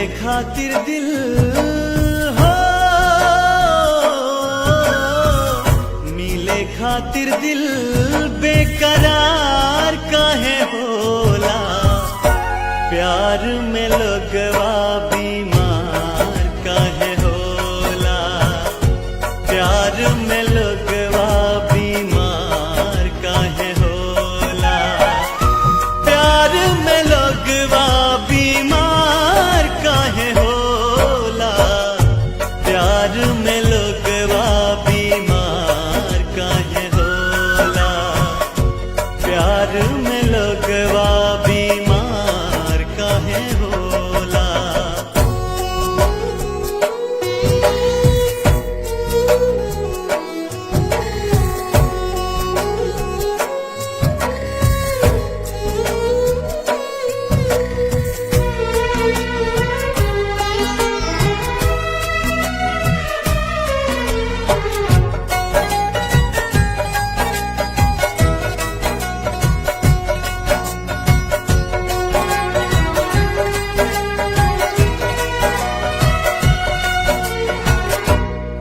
खातिर दिल हो, मिले खातिर दिल बेकरार काहे होला। प्यार में लोगवा बीमार काहे होला। प्यार में लोगवा बीमार काहे होला। प्यार में लोगवा बीमार काहे होला। प्यार में लोगवा बीमार काहे होला। प्यार में लोगवा बीमार काहे होला।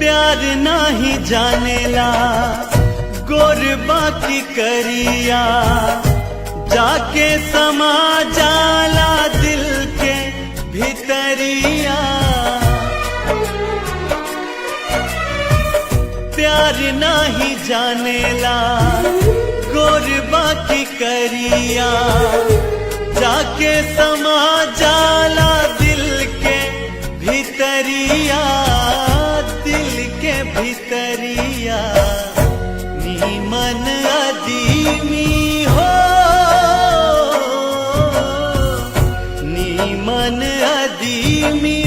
प्यार नाही जानेला गोर बाकी करिया, जाके समा जाला दिल के भितरिया। प्यार नाही जानेला गोर बाकी करिया, जाके समा जाला दिल के भितरिया। दिल के भितरिया नीमन अदीमी हो, नीमन अदीमी